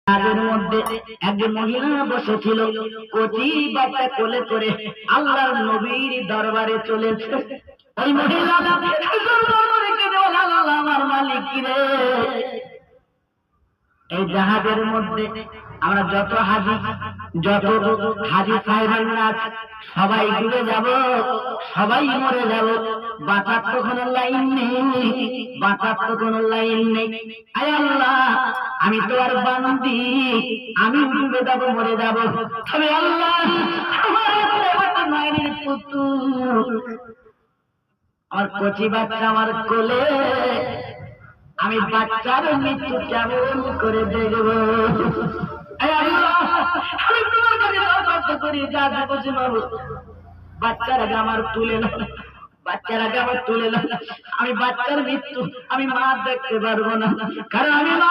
তাদের মধ্যে একজন মহিলা বসেছিল, কচি বাচ্চা কোলে করে আল্লাহর নবীর দরবারে চলেছে। ওই মহিলা আমার মালিক রে, এই জাহাজের মধ্যে আমরা যত হাজি সাহেবানরা সবাই ডুবে যাব, সবাই মরে যাব, বাঁচার তো কোনো লাইন নেই, বাঁচার তো কোনো লাইন নেই। আয় আল্লাহ, আমি তো আর বান্দি, আমি ডুবে যাব, মরে যাব, তবে আল্লাহ আমার মায়ের পুতুল, আমার কচি বাচ্চা আমার কোলে, আমি বাচ্চার মৃত্যু কেমন করে দেখব? আমি তোমার কাছে দরখাস্ত করি, যা বলছি বাবু, বাচ্চার আগে আমার তুলে না, বাচ্চার আগে আমার তুলে না। আমি বাচ্চার মৃত্যু আমি মা দেখতে পারবো না, কারণ আমি মা